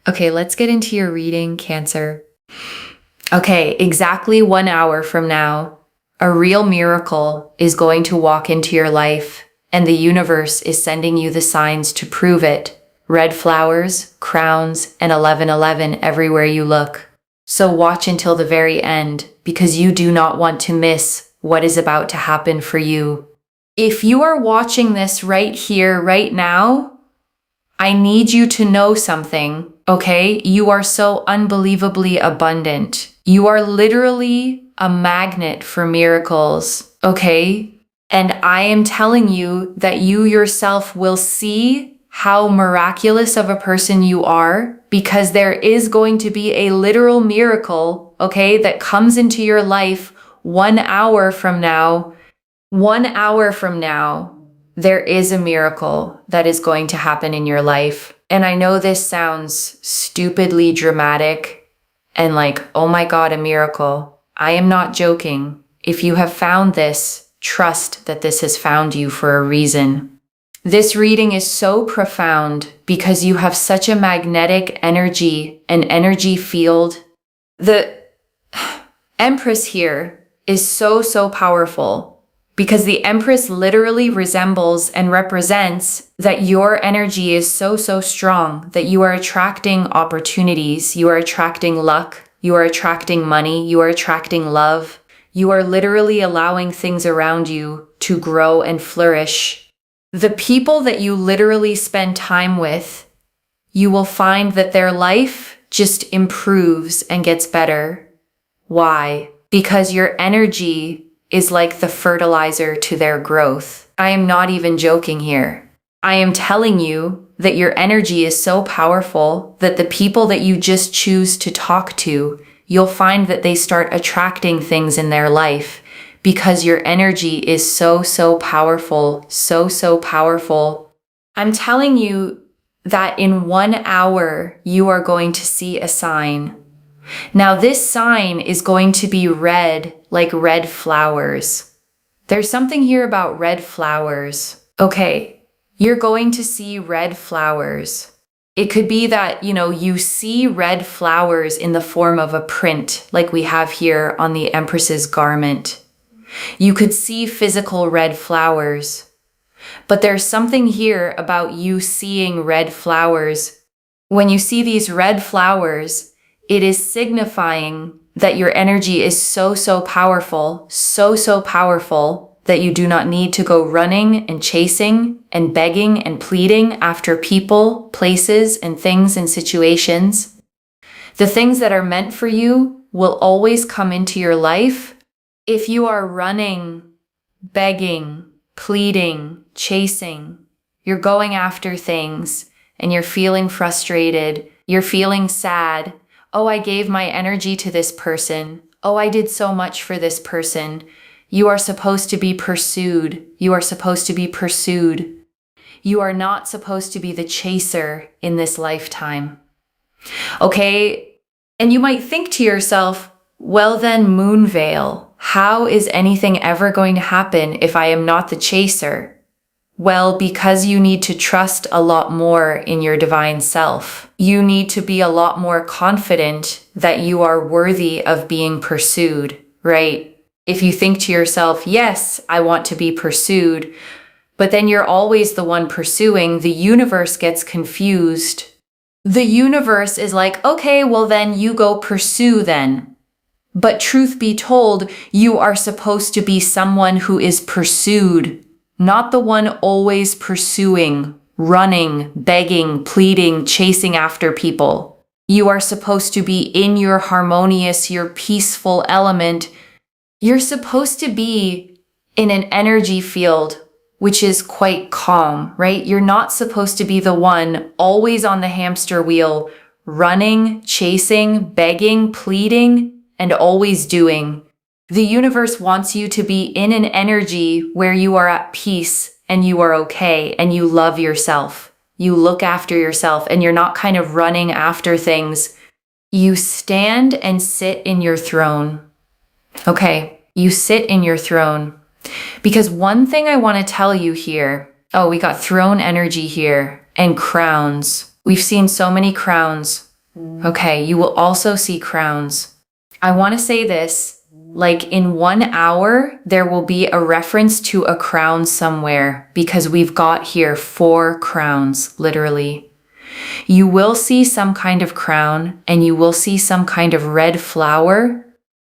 Okay, let's get into your reading, Cancer. Okay, exactly 1 hour from now, a real miracle is going to walk into your life, and the universe is sending you the signs to prove it. Red flowers, crowns, and 1111 everywhere you look. So watch until the very end, because you do not want to miss what is about to happen for you. If you are watching this right here, right now, I need you to know something, okay? You are so unbelievably abundant. You are literally a magnet for miracles, okay? And I am telling you that you yourself will see how miraculous of a person you are, because there is going to be a literal miracle, okay, that comes into your life 1 hour from now. 1 hour from now, there is a miracle that is going to happen in your life. And I know this sounds stupidly dramatic and like, oh my God, a miracle. I am not joking. If you have found this, trust that this has found you for a reason. This reading is so profound because you have such a magnetic energy, an energy field. The Empress here is so powerful, because the Empress literally resembles and represents that your energy is so strong that you are attracting opportunities, you are attracting luck, you are attracting money, you are attracting love. You are literally allowing things around you to grow and flourish. The people that you literally spend time with, you will find that their life just improves and gets better. Why? Because your energy is like the fertilizer to their growth. I am not even joking here. I am telling you that your energy is so powerful that the people that you just choose to talk to, you'll find that they start attracting things in their life because your energy is so powerful, so powerful. I'm telling you that in 1 hour, you are going to see a sign. Now, this sign is going to be red, like red flowers. There's something here about red flowers. Okay, you're going to see red flowers. It could be that, you see red flowers in the form of a print, like we have here on the Empress's garment. You could see physical red flowers. But there's something here about you seeing red flowers. When you see these red flowers, it is signifying that your energy is so powerful, so powerful that you do not need to go running and chasing and begging and pleading after people, places, and things and situations. The things that are meant for you will always come into your life. If you are running, begging, pleading, chasing, you're going after things and you're feeling frustrated, you're feeling sad. Oh, I gave my energy to this person. Oh, I did so much for this person. You are supposed to be pursued. You are supposed to be pursued. You are not supposed to be the chaser in this lifetime. Okay? And you might think to yourself, well then, Moonveil, how is anything ever going to happen if I am not the chaser? Well, because you need to trust a lot more in your divine self. You need to be a lot more confident that you are worthy of being pursued, right? If you think to yourself, yes, I want to be pursued, but then you're always the one pursuing, the universe gets confused. The universe is like, okay, well then you go pursue then. But truth be told, you are supposed to be someone who is pursued, not the one always pursuing, running, begging, pleading, chasing after people. You are supposed to be in your harmonious, your peaceful element. You're supposed to be in an energy field which is quite calm, right? You're not supposed to be the one always on the hamster wheel, running, chasing, begging, pleading, and always doing. The universe wants you to be in an energy where you are at peace and you are okay and you love yourself. You look after yourself and you're not kind of running after things. You stand and sit in your throne. Okay, you sit in your throne. Because one thing I want to tell you here, we got throne energy here and crowns. We've seen so many crowns. Okay, you will also see crowns. I want to say this, like in 1 hour, there will be a reference to a crown somewhere because we've got here 4 crowns, literally. You will see some kind of crown and you will see some kind of red flower.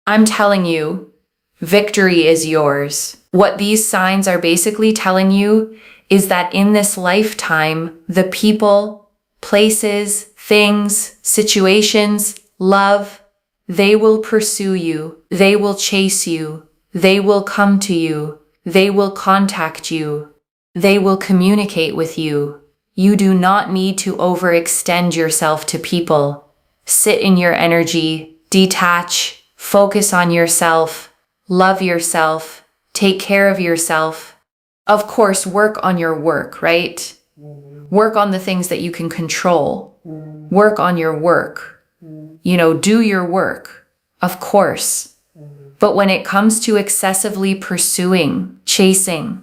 I'm telling you, victory is yours. What these signs are basically telling you is that in this lifetime, the people, places, things, situations, love, they will pursue you. They will chase you. They will come to you. They will contact you. They will communicate with you. You do not need to overextend yourself to people. Sit in your energy, detach, focus on yourself, love yourself, take care of yourself. Of course, work on your work, right? Work on the things that you can control. Work on your work. Do your work, of course. But when it comes to excessively pursuing, chasing,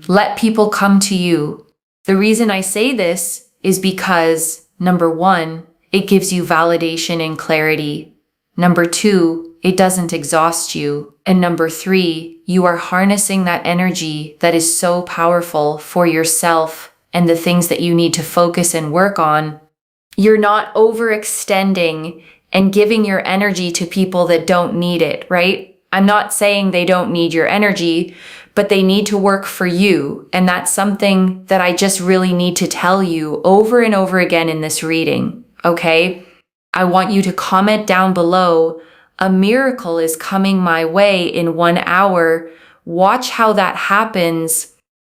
let people come to you. The reason I say this is because, number 1, it gives you validation and clarity. Number 2, it doesn't exhaust you. And number 3, you are harnessing that energy that is so powerful for yourself and the things that you need to focus and work on. You're not overextending and giving your energy to people that don't need it, right? I'm not saying they don't need your energy, but they need to work for you. And that's something that I just really need to tell you over and over again in this reading, okay? I want you to comment down below, a miracle is coming my way in 1 hour. Watch how that happens.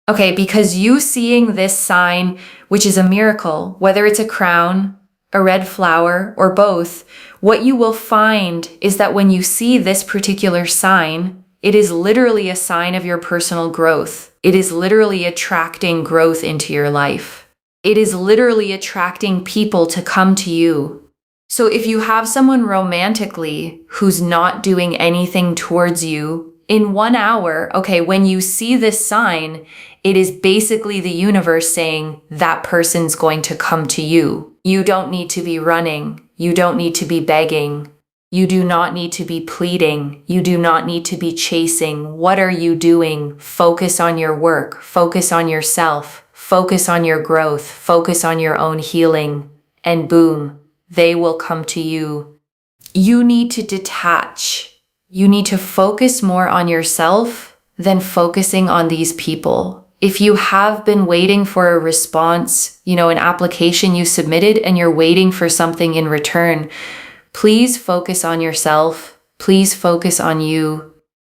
Okay, because you seeing this sign, which is a miracle, whether it's a crown, a red flower, or both, what you will find is that when you see this particular sign, it is literally a sign of your personal growth. It is literally attracting growth into your life. It is literally attracting people to come to you. So if you have someone romantically who's not doing anything towards you, in 1 hour, okay, when you see this sign, it is basically the universe saying that person's going to come to you. You don't need to be running. You don't need to be begging. You do not need to be pleading. You do not need to be chasing. What are you doing? Focus on your work. Focus on yourself. Focus on your growth. Focus on your own healing. And boom, they will come to you. You need to detach. You need to focus more on yourself than focusing on these people. If you have been waiting for a response, an application you submitted and you're waiting for something in return, please focus on yourself. Please focus on you.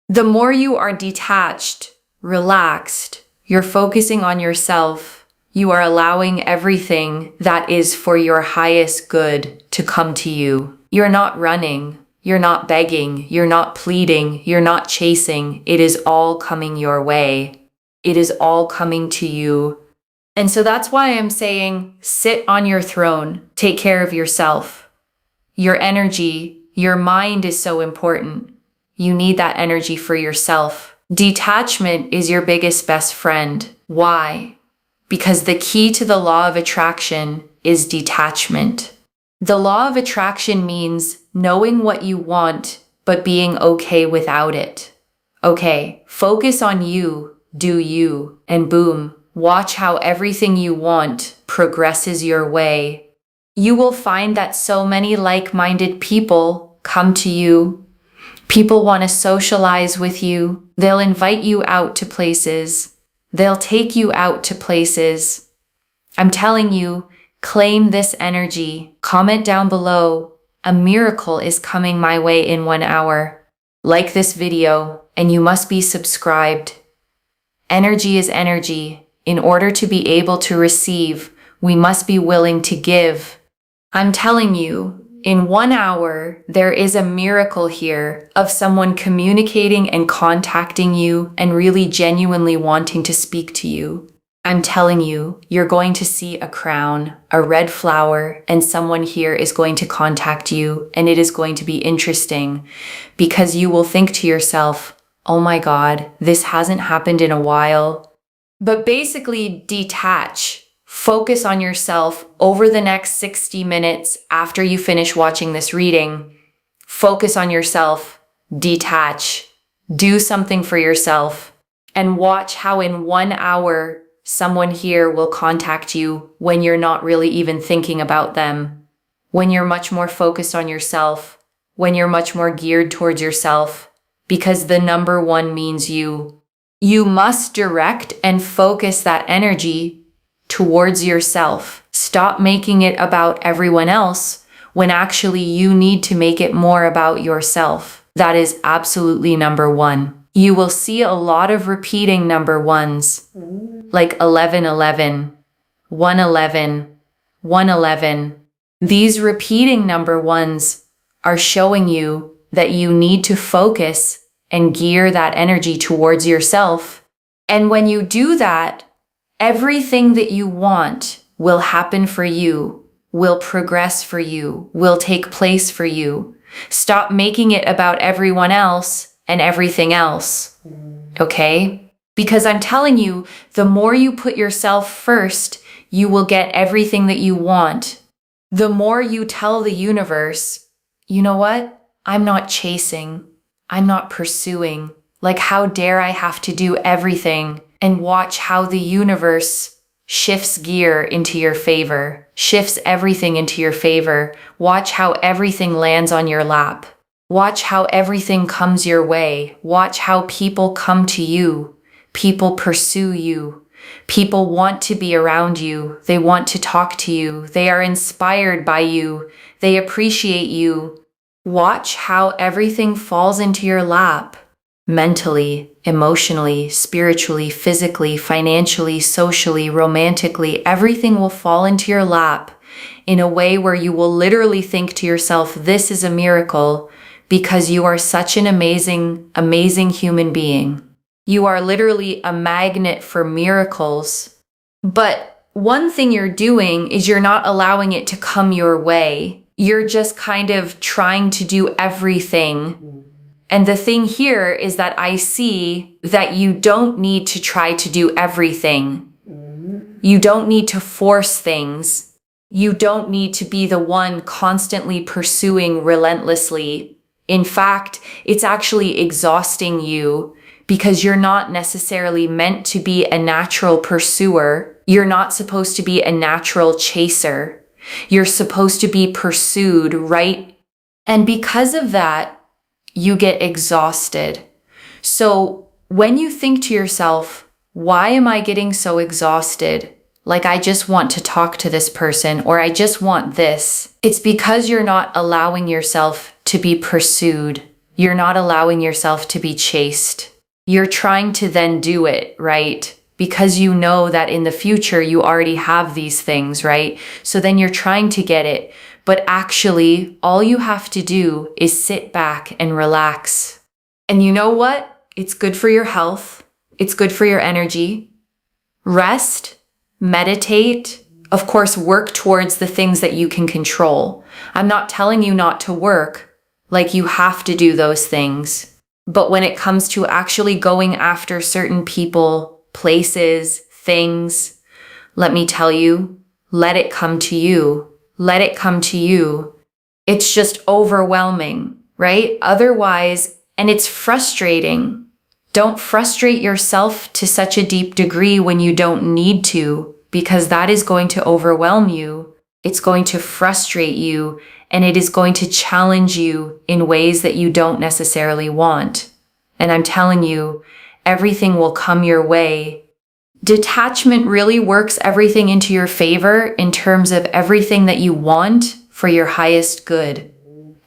The more you are detached, relaxed, you're focusing on yourself, you are allowing everything that is for your highest good to come to you. You're not running. You're not begging. You're not pleading. You're not chasing. It is all coming your way. It is all coming to you. And so that's why I'm saying sit on your throne. Take care of yourself. Your energy, your mind is so important. You need that energy for yourself. Detachment is your biggest best friend. Why? Because the key to the law of attraction is detachment. The law of attraction means knowing what you want, but being okay without it. Okay, focus on you, do you, and boom, watch how everything you want progresses your way. You will find that so many like-minded people come to you. People want to socialize with you. They'll invite you out to places. They'll take you out to places. I'm telling you, claim this energy. Comment down below. A miracle is coming my way in 1 hour. Like this video, and you must be subscribed. Energy is energy. In order to be able to receive, we must be willing to give. I'm telling you, in 1 hour, there is a miracle here of someone communicating and contacting you and really genuinely wanting to speak to you. I'm telling you, you're going to see a crown, a red flower, and someone here is going to contact you, and it is going to be interesting because you will think to yourself, oh my God, this hasn't happened in a while. But basically detach, Focus on yourself over the next 60 minutes after you finish watching this reading. Focus on yourself, detach, do something for yourself, and watch how in 1 hour someone here will contact you when you're not really even thinking about them, when you're much more focused on yourself, when you're much more geared towards yourself, because the number one means you. You must direct and focus that energy towards yourself. Stop making it about everyone else when actually you need to make it more about yourself. That is absolutely number one. You will see a lot of repeating number ones, like 1111, 111, 111. These repeating number ones are showing you that you need to focus and gear that energy towards yourself. And when you do that, everything that you want will happen for you, will progress for you, will take place for you. Stop making it about everyone else and everything else, okay? Because I'm telling you, the more you put yourself first, you will get everything that you want. The more you tell the universe, you know what? I'm not chasing. I'm not pursuing. Like, how dare I have to do everything? And watch how the universe shifts gear into your favor, shifts everything into your favor. Watch how everything lands on your lap. Watch how everything comes your way. Watch how people come to you. People pursue you. People want to be around you. They want to talk to you. They are inspired by you. They appreciate you. Watch how everything falls into your lap. Mentally, emotionally, spiritually, physically, financially, socially, romantically, everything will fall into your lap in a way where you will literally think to yourself, this is a miracle, because you are such an amazing, amazing human being. You are literally a magnet for miracles. But one thing you're doing is you're not allowing it to come your way. You're just kind of trying to do everything. And the thing here is that I see that you don't need to try to do everything. You don't need to force things. You don't need to be the one constantly pursuing relentlessly. In fact, it's actually exhausting you because you're not necessarily meant to be a natural pursuer. You're not supposed to be a natural chaser. You're supposed to be pursued, right? And because of that, you get exhausted. So when you think to yourself, why am I getting so exhausted? Like, I just want to talk to this person, or I just want this. It's because you're not allowing yourself to be pursued. You're not allowing yourself to be chased. You're trying to then do it, right? Because you know that in the future you already have these things, right? So then you're trying to get it. But actually, all you have to do is sit back and relax. And you know what? It's good for your health. It's good for your energy. Rest. Meditate, of course, work towards the things that you can control. I'm not telling you not to work, like you have to do those things. But when it comes to actually going after certain people, places, things, let me tell you, let it come to you. Let it come to you. It's just overwhelming, right? Otherwise, and it's frustrating. Don't frustrate yourself to such a deep degree when you don't need to, because that is going to overwhelm you. It's going to frustrate you, and it is going to challenge you in ways that you don't necessarily want. And I'm telling you, everything will come your way. Detachment really works everything into your favor in terms of everything that you want for your highest good.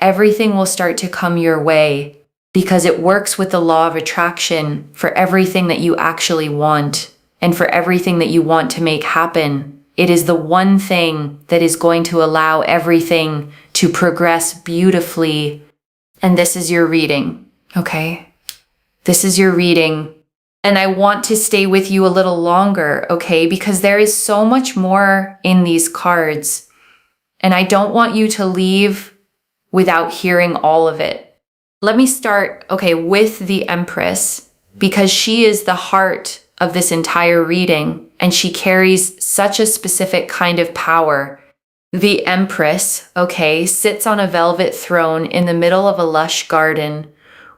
Everything will start to come your way, because it works with the law of attraction for everything that you actually want and for everything that you want to make happen. It is the one thing that is going to allow everything to progress beautifully. And this is your reading, okay? This is your reading. And I want to stay with you a little longer, okay? Because there is so much more in these cards. And I don't want you to leave without hearing all of it. Let me start, okay, with the Empress, because she is the heart of this entire reading. and she carries such a specific kind of power. The Empress, sits on a velvet throne in the middle of a lush garden,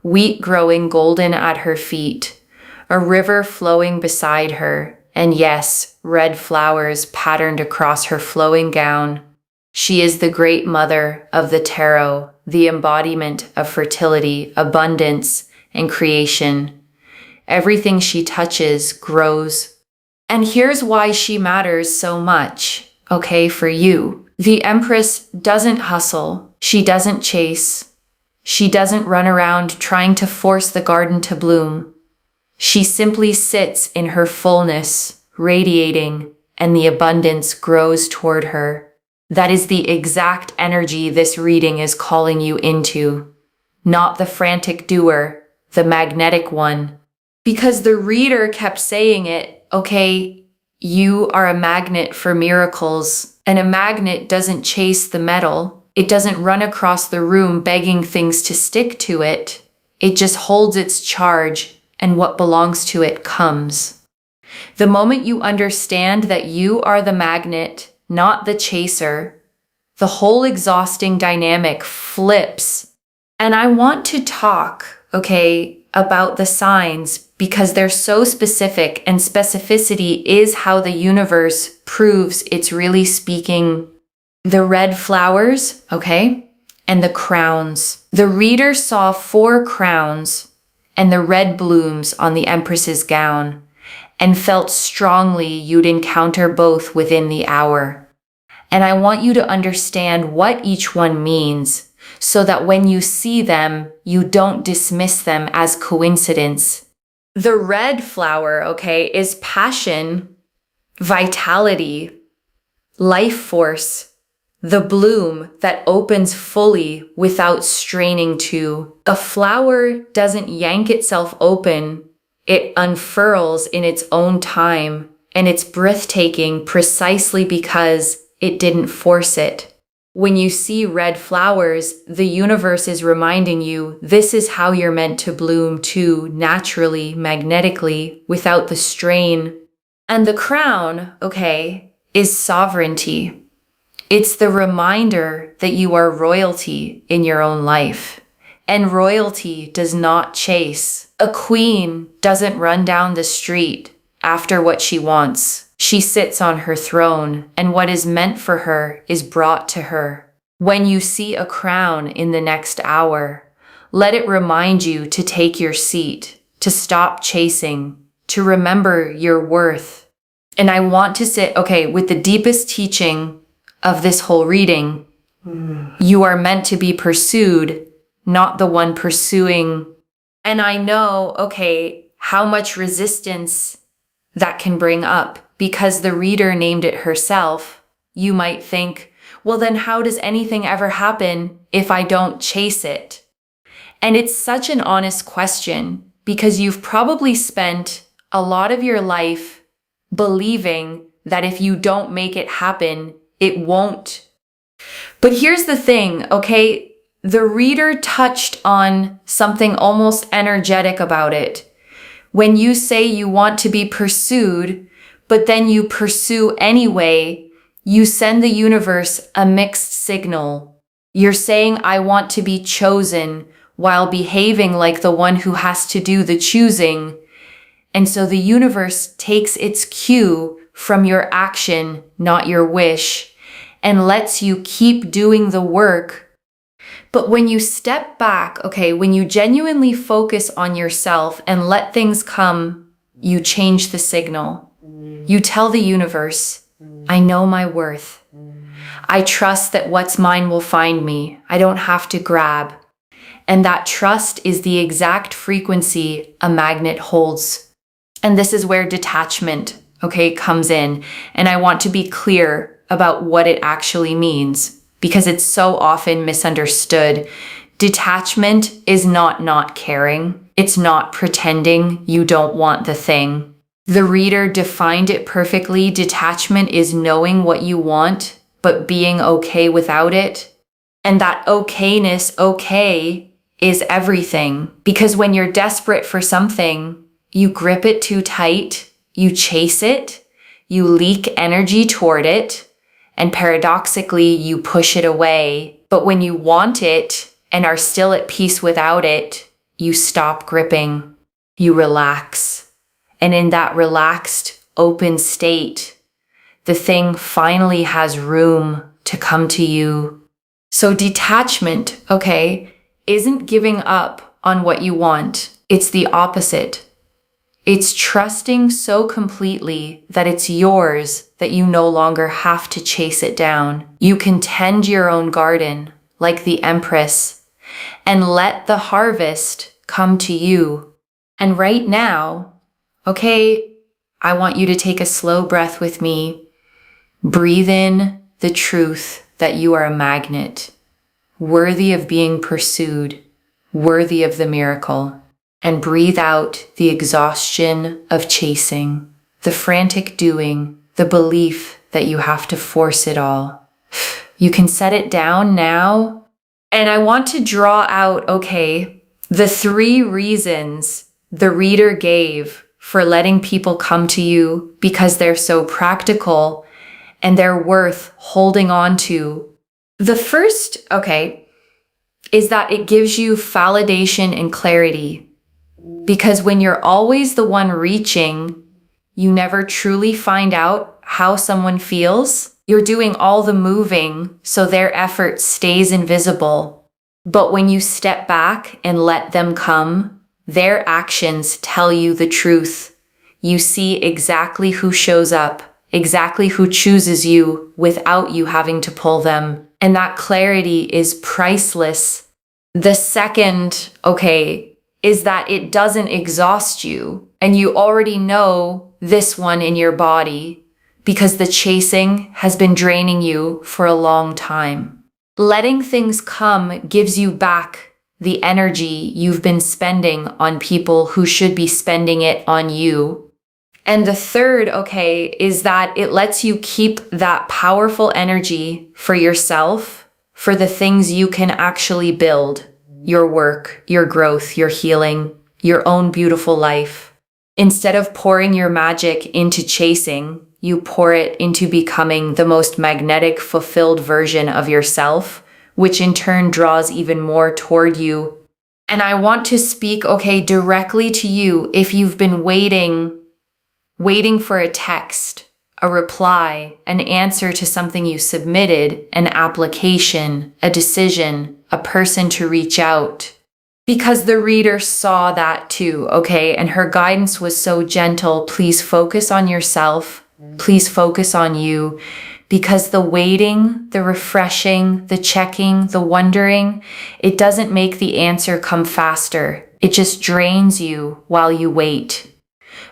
wheat growing golden at her feet, a river flowing beside her, and yes, red flowers patterned across her flowing gown. She is the great mother of the tarot, the embodiment of fertility, abundance, and creation. Everything she touches grows. And here's why she matters so much, for you. The Empress doesn't hustle. She doesn't chase. She doesn't run around trying to force the garden to bloom. She simply sits in her fullness, radiating, and the abundance grows toward her. That is the exact energy this reading is calling you into. Not the frantic doer, the magnetic one. Because the reader kept saying it, you are a magnet for miracles, and a magnet doesn't chase the metal. It doesn't run across the room begging things to stick to it. It just holds its charge, and what belongs to it comes. The moment you understand that you are the magnet, not the chaser, the whole exhausting dynamic flips. And I want to talk, about the signs because they're so specific, and specificity is how the universe proves it's really speaking. The red flowers, and the crowns. The reader saw 4 crowns and the red blooms on the Empress's gown and felt strongly you'd encounter both within the hour. And I want you to understand what each one means so that when you see them, you don't dismiss them as coincidence. The red flower, is passion, vitality, life force, the bloom that opens fully without straining to. A flower doesn't yank itself open. It unfurls in its own time, and it's breathtaking precisely because it didn't force it. When you see red flowers, the universe is reminding you this is how you're meant to bloom too, naturally, magnetically, without the strain. And the crown, is sovereignty. It's the reminder that you are royalty in your own life. And royalty does not chase. A queen doesn't run down the street after what she wants. She sits on her throne, and what is meant for her is brought to her. When you see a crown in the next hour, let it remind you to take your seat, to stop chasing, to remember your worth. And I want to sit, with the deepest teaching of this whole reading. You are meant to be pursued, not the one pursuing. And I know, how much resistance that can bring up. Because the reader named it herself, you might think, well, then how does anything ever happen if I don't chase it? And it's such an honest question because you've probably spent a lot of your life believing that if you don't make it happen, it won't. But here's the thing, the reader touched on something almost energetic about it. When you say you want to be pursued, but then you pursue anyway, you send the universe a mixed signal. You're saying, I want to be chosen, while behaving like the one who has to do the choosing. And so the universe takes its cue from your action, not your wish, and lets you keep doing the work. But when you step back, when you genuinely focus on yourself and let things come, you change the signal. You tell the universe, I know my worth. I trust that what's mine will find me. I don't have to grab. And that trust is the exact frequency a magnet holds. And this is where detachment, comes in. And I want to be clear about what it actually means because it's so often misunderstood. Detachment is not caring. It's not pretending you don't want the thing. The reader defined it perfectly. Detachment is knowing what you want, but being okay without it. And that okayness, is everything. Because when you're desperate for something, you grip it too tight, you chase it, you leak energy toward it, and paradoxically, you push it away. But when you want it and are still at peace without it, you stop gripping, you relax. And in that relaxed, open state, the thing finally has room to come to you. So detachment, okay, isn't giving up on what you want. It's the opposite. It's trusting so completely that it's yours that you no longer have to chase it down. You can tend your own garden like the Empress and let the harvest come to you. And right now, okay, I want you to take a slow breath with me. Breathe in the truth that you are a magnet, worthy of being pursued, worthy of the miracle. And breathe out the exhaustion of chasing, the frantic doing, the belief that you have to force it all. You can set it down now. And I want to draw out, okay, the 3 reasons the reader gave for letting people come to you because they're so practical and they're worth holding on to. The first, okay, is that it gives you validation and clarity. Because when you're always the one reaching, you never truly find out how someone feels. You're doing all the moving, so their effort stays invisible. But when you step back and let them come, their actions tell you the truth. You see exactly who shows up, exactly who chooses you without you having to pull them. And that clarity is priceless. The second, okay, is that it doesn't exhaust you, and you already know this one in your body because the chasing has been draining you for a long time. Letting things come gives you back the energy you've been spending on people who should be spending it on you. And the third, okay, is that it lets you keep that powerful energy for yourself, for the things you can actually build. Your work, your growth, your healing, your own beautiful life. Instead of pouring your magic into chasing, you pour it into becoming the most magnetic, fulfilled version of yourself, which in turn draws even more toward you. And I want to speak, okay, directly to you if you've been waiting for a text, a reply, an answer to something you submitted, an application, a decision, a person to reach out. Because the reader saw that too, okay? And her guidance was so gentle. Please focus on yourself. Please focus on you. Because the waiting, the refreshing, the checking, the wondering, it doesn't make the answer come faster. It just drains you while you wait.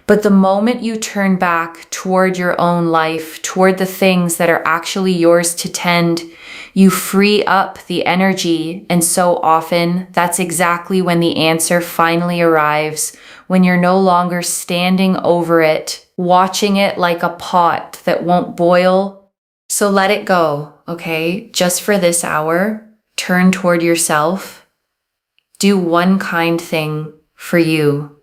But the moment you turn back toward your own life, toward the things that are actually yours to tend, you free up the energy. And so often, that's exactly when the answer finally arrives, when you're no longer standing over it, watching it like a pot that won't boil. So let it go, okay? Just for this hour, turn toward yourself. Do one kind thing for you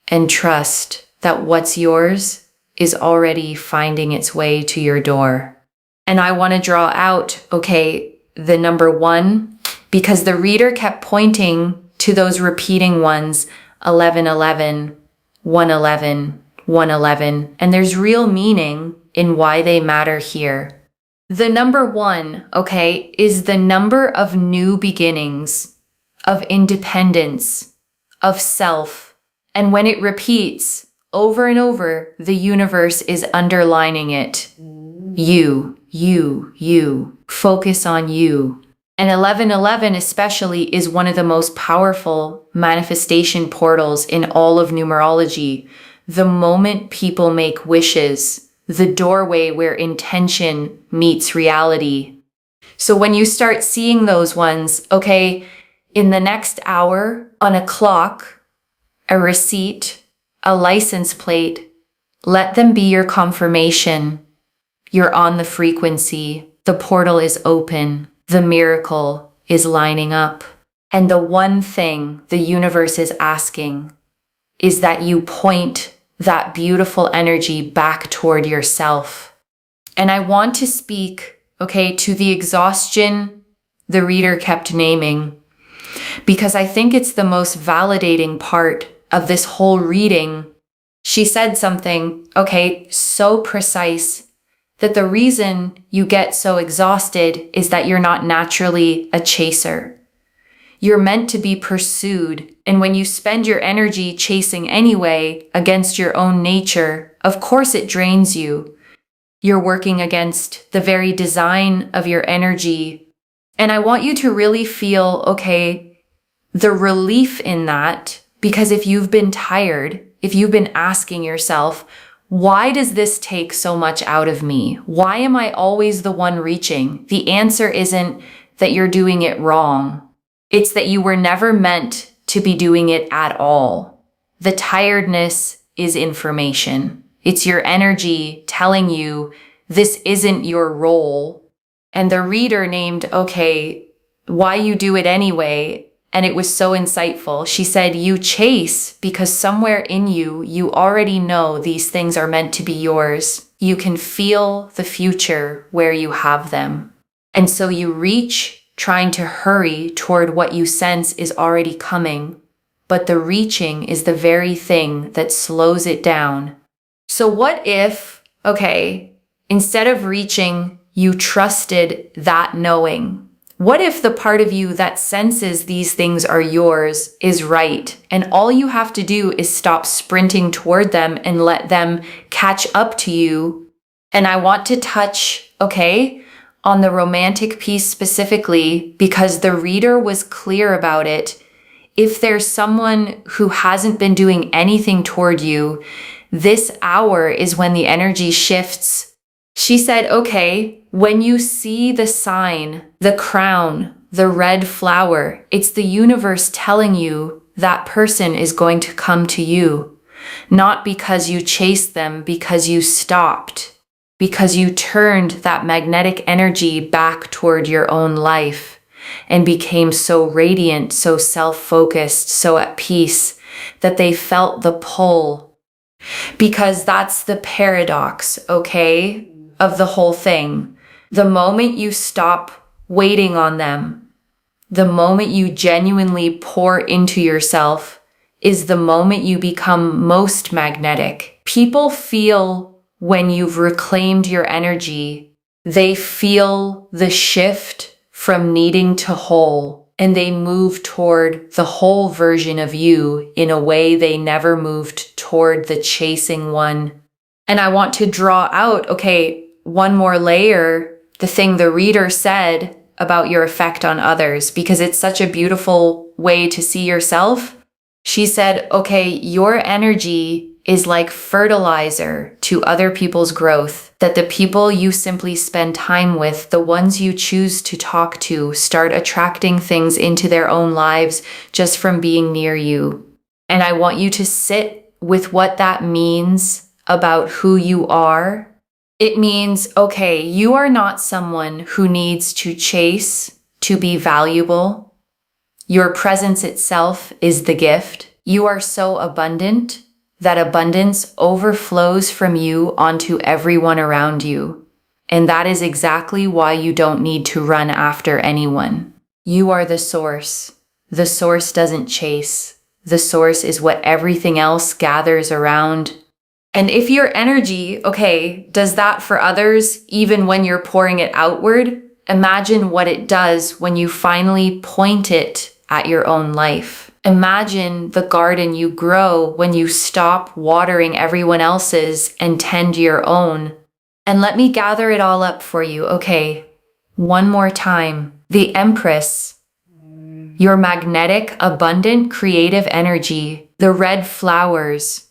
and trust that what's yours is already finding its way to your door. And I want to draw out, okay, the number 1, because the reader kept pointing to those repeating ones, 1111, 111, 111, and there's real meaning in why they matter here. The number 1, okay, is the number of new beginnings, of independence, of self. And when it repeats over and over, the universe is underlining it. You. Focus on you. And 1111 especially is one of the most powerful manifestation portals in all of numerology. The moment people make wishes, the doorway where intention meets reality. So when you start seeing those ones, okay, in the next hour, on a clock, a receipt, a license plate, let them be your confirmation. You're on the frequency. The portal is open. The miracle is lining up. And the one thing the universe is asking is that you point that beautiful energy back toward yourself. And I want to speak, to the exhaustion the reader kept naming, because I think it's the most validating part of this whole reading. She said something, so precise, that the reason you get so exhausted is that you're not naturally a chaser. You're meant to be pursued, and when you spend your energy chasing anyway against your own nature, of course it drains you. You're working against the very design of your energy. And I want you to really feel, the relief in that, because if you've been tired, if you've been asking yourself, why does this take so much out of me? Why am I always the one reaching? The answer isn't that you're doing it wrong. It's that you were never meant to be doing it at all. The tiredness is information. It's your energy telling you this isn't your role. And the reader named, why you do it anyway. And it was so insightful. She said, you chase because somewhere in you, you already know these things are meant to be yours. You can feel the future where you have them. And so you reach, trying to hurry toward what you sense is already coming. But the reaching is the very thing that slows it down. So what if, instead of reaching, you trusted that knowing? What if the part of you that senses these things are yours is right, and all you have to do is stop sprinting toward them and let them catch up to you? And I want to touch, on the romantic piece specifically, because the reader was clear about it. If there's someone who hasn't been doing anything toward you, this hour is when the energy shifts. She said, when you see the sign, the crown, the red flower, it's the universe telling you that person is going to come to you. Not because you chased them, because you stopped, because you turned that magnetic energy back toward your own life and became so radiant, so self-focused, so at peace that they felt the pull. Because that's the paradox, of the whole thing. The moment you stop waiting on them, the moment you genuinely pour into yourself, is the moment you become most magnetic. People feel when you've reclaimed your energy, they feel the shift from needing to whole, and they move toward the whole version of you in a way they never moved toward the chasing one. And I want to draw out, one more layer, the thing the reader said about your effect on others, because it's such a beautiful way to see yourself. She said, your energy is like fertilizer to other people's growth, that the people you simply spend time with, the ones you choose to talk to, start attracting things into their own lives just from being near you. And I want you to sit with what that means about who you are. It means, you are not someone who needs to chase to be valuable. Your presence itself is the gift. You are so abundant that abundance overflows from you onto everyone around you. And that is exactly why you don't need to run after anyone. You are the source. The source doesn't chase. The source is what everything else gathers around. And if your energy, does that for others, even when you're pouring it outward, imagine what it does when you finally point it at your own life. Imagine the garden you grow when you stop watering everyone else's and tend your own. And let me gather it all up for you. One more time. The Empress, your magnetic, abundant, creative energy, the red flowers,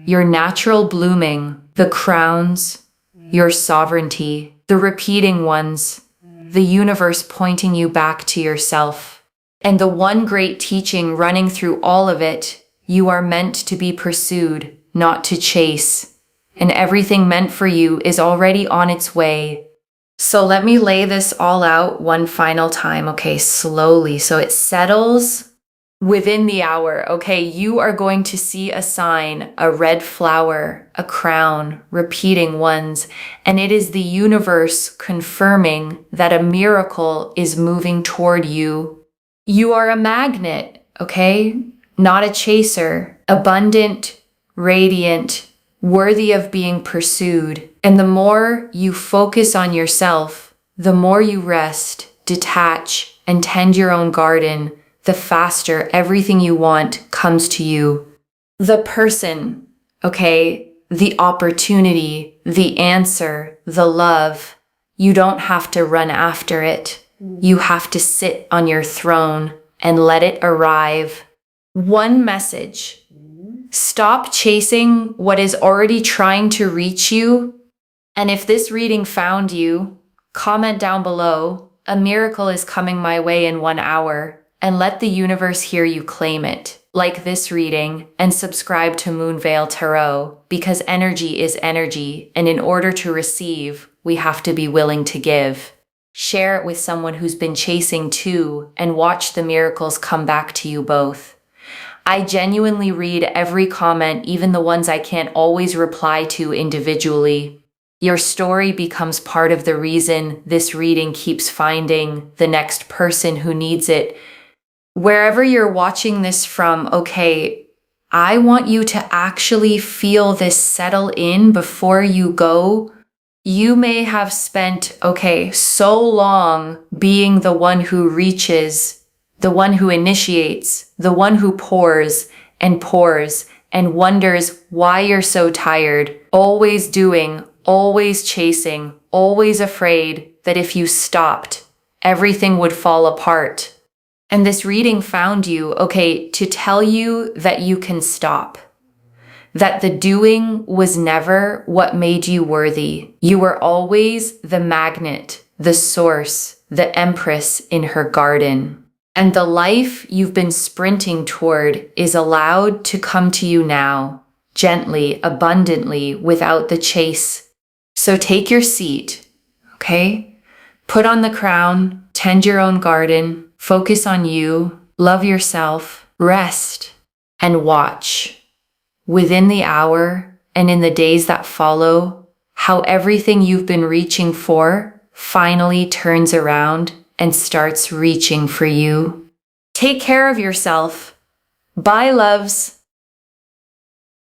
your natural blooming, the crowns, your sovereignty, the repeating ones, the universe pointing you back to yourself. And the one great teaching running through all of it, you are meant to be pursued, not to chase. And everything meant for you is already on its way. So let me lay this all out one final time, slowly, so it settles Within the hour, okay, you are going to see a sign, a red flower, a crown, repeating ones, and it is the universe confirming that a miracle is moving toward you. You are a magnet, okay? Not a chaser. Abundant, radiant, worthy of being pursued. And the more you focus on yourself, the more you rest, detach, and tend your own garden, the faster everything you want comes to you. The person, okay, the opportunity, the answer, the love, you don't have to run after it. You have to sit on your throne and let it arrive. One message: stop chasing what is already trying to reach you. And if this reading found you, comment down below, "A miracle is coming my way in 1 hour." And let the universe hear you claim it. Like this reading and subscribe to Moonveil Tarot, because energy is energy, and in order to receive, we have to be willing to give. Share it with someone who's been chasing too, and watch the miracles come back to you both. I genuinely read every comment, even the ones I can't always reply to individually. Your story becomes part of the reason this reading keeps finding the next person who needs it. Wherever you're watching this from, okay, I want you to actually feel this settle in before you go. You may have spent, so long being the one who reaches, the one who initiates, the one who pours and wonders why you're so tired, always doing, always chasing, always afraid that if you stopped, everything would fall apart. And this reading found you, to tell you that you can stop. That the doing was never what made you worthy. You were always the magnet, the source, the empress in her garden. And the life you've been sprinting toward is allowed to come to you now, gently, abundantly, without the chase. So take your seat, Put on the crown, tend your own garden, focus on you, love yourself, rest, and watch. Within the hour and in the days that follow, how everything you've been reaching for finally turns around and starts reaching for you. Take care of yourself. Bye, loves.